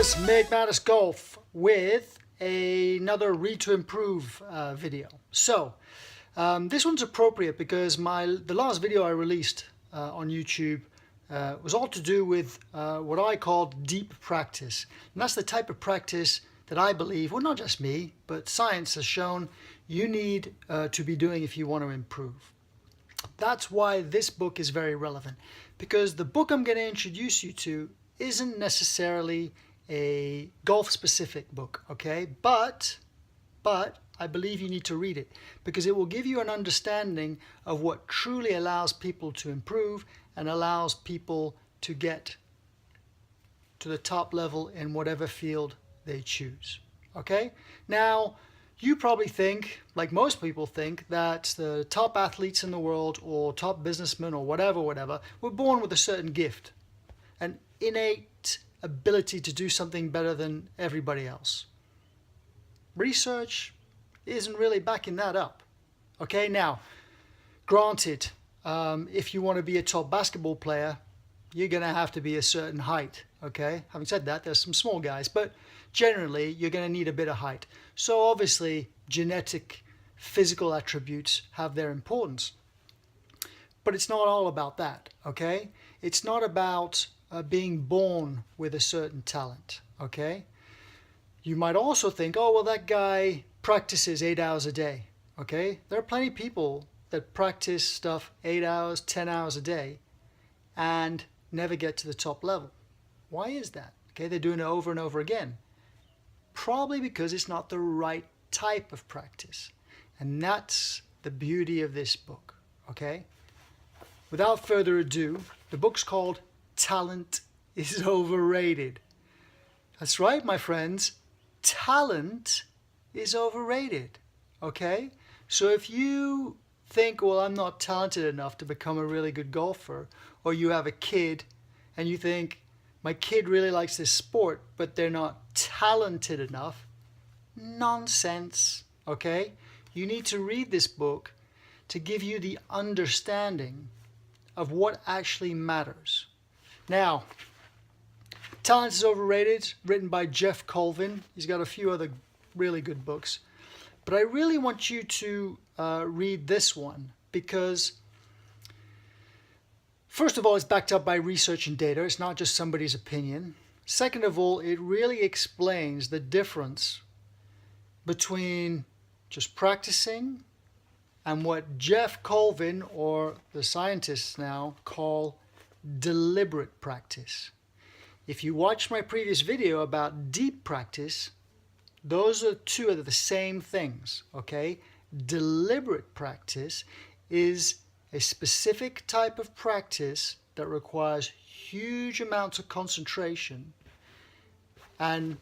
viewers, MIGMATIS Golf with another Read to Improve video. So this one's appropriate because the last video I released on YouTube was all to do with what I called deep practice. And that's the type of practice that I believe, well, not just me, but science has shown you need to be doing if you want to improve. That's why this book is very relevant, because the book I'm going to introduce you to isn't necessarily a golf-specific book, okay? But I believe you need to read it because it will give you an understanding of what truly allows people to improve and allows people to get to the top level in whatever field they choose, okay? Now, you probably think, like most people think, that the top athletes in the world or top businessmen or whatever, were born with a certain gift, an innate ability to do something better than everybody else. Research isn't really backing that up. Okay, now, granted, if you want to be a top basketball player, you're going to have to be a certain height. Okay, having said that, there's some small guys, but generally you're going to need a bit of height. So obviously genetic, physical attributes have their importance. But it's not all about that, okay? It's not about being born with a certain talent, okay? You might also think, oh, well, that guy practices 8 hours a day, okay? There are plenty of people that practice stuff 8 hours, 10 hours a day and never get to the top level. Why is that? Okay, they're doing it over and over again. Probably because it's not the right type of practice. And that's the beauty of this book, okay? Without further ado, the book's called Talent is Overrated. That's right, my friends. Talent is overrated, okay? So if you think, well, I'm not talented enough to become a really good golfer, or you have a kid and you think, my kid really likes this sport, but they're not talented enough. Nonsense, okay? You need to read this book to give you the understanding of what actually matters. Now, Talent is Overrated, written by Jeff Colvin. He's got a few other really good books. But I really want you to read this one because, first of all, it's backed up by research and data. It's not just somebody's opinion. Second of all, it really explains the difference between just practicing and what Jeff Colvin, or the scientists now, call deliberate practice. If you watched my previous video about deep practice, those are two of the same things, okay? Deliberate practice is a specific type of practice that requires huge amounts of concentration. And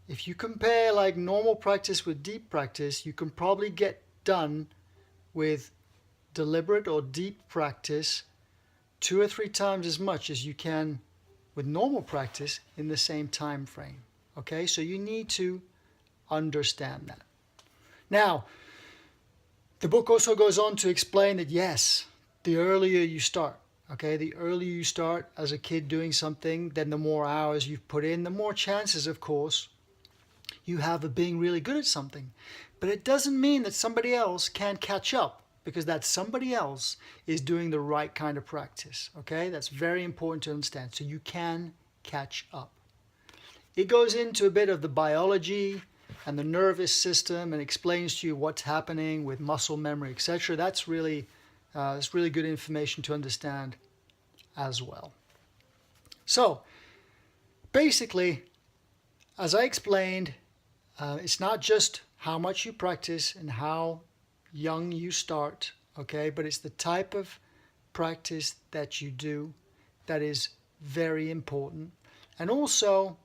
if you compare like normal practice with deep practice, you can probably get done with deliberate or deep practice 2 or 3 times as much as you can with normal practice in the same time frame. Okay, so you need to understand that. Now, the book also goes on to explain that yes, the earlier you start, okay, the earlier you start as a kid doing something, then the more hours you've put in, the more chances, of course, you have of being really good at something. But it doesn't mean that somebody else can't catch up, because that somebody else is doing the right kind of practice, okay? That's very important to understand. So you can catch up. It goes into a bit of the biology and the nervous system and explains to you what's happening with muscle memory, etc. That's really good information to understand as well. So basically, as I explained, it's not just how much you practice and how young you start, okay, but it's the type of practice that you do that is very important. And also,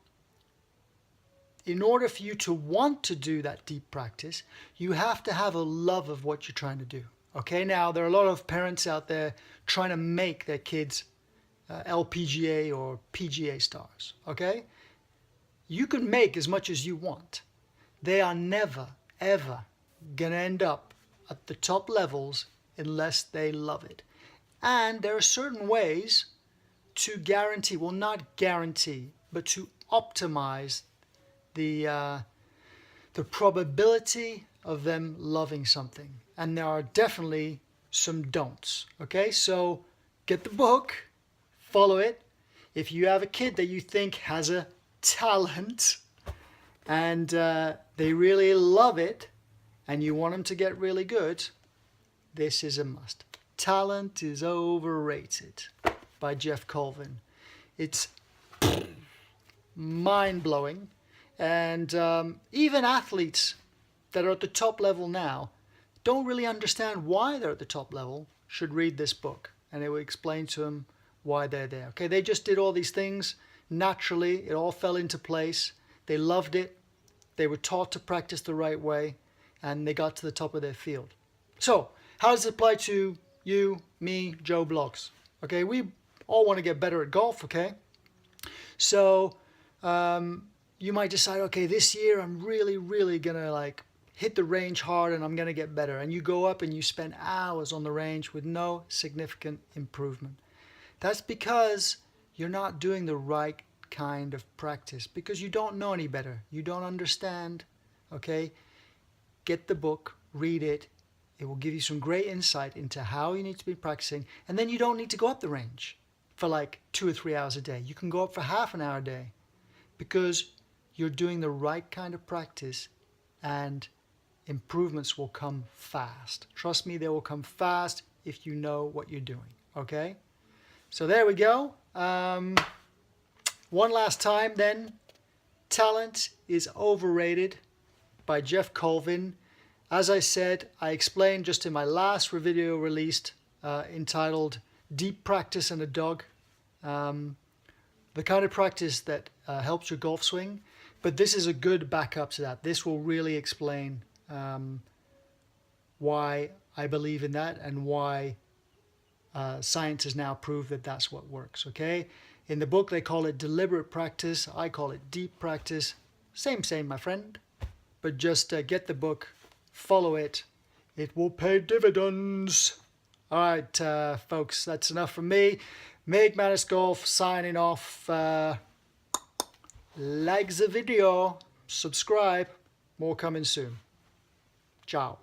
in order for you to want to do that deep practice, you have to have a love of what you're trying to do. Okay, now there are a lot of parents out there trying to make their kids LPGA or PGA stars, okay? You can make as much as you want. They are never, ever going to end up at the top levels unless they love it. And there are certain ways to guarantee, well, not guarantee, but to optimize the probability of them loving something. And there are definitely some don'ts. Okay, so get the book, follow it. If you have a kid that you think has a talent and they really love it and you want them to get really good, this is a must. Talent is Overrated by Jeff Colvin. It's mind-blowing. And even athletes that are at the top level now don't really understand why they're at the top level should read this book. And it will explain to them why they're there. Okay, they just did all these things naturally. It all fell into place. They loved it. They were taught to practice the right way. And they got to the top of their field. So, how does it apply to you, me, Joe Bloggs? Okay, we all want to get better at golf, okay? So, you might decide, okay, this year I'm really going to like hit the range hard and I'm going to get better. And you go up and you spend hours on the range with no significant improvement. That's because you're not doing the right kind of practice, because you don't know any better. You don't understand, okay? Get the book, read it. It will give you some great insight into how you need to be practicing. And then you don't need to go up the range for like 2 or 3 hours a day. You can go up for half an hour a day because you're doing the right kind of practice and improvements will come fast. Trust me, they will come fast if you know what you're doing, okay? So there we go. One last time then. Talent is Overrated by Jeff Colvin. As I said, I explained just in my last video released entitled Deep Practice and a Dog. The kind of practice that helps your golf swing. But this is a good backup to that. This will really explain why I believe in that and why science has now proved that that's what works, okay? In the book, they call it deliberate practice. I call it deep practice. Same, my friend. But just get the book, follow it. It will pay dividends. All right, folks, that's enough from me. MIGMATIS Golf signing off. Like the video, subscribe, more coming soon. Ciao.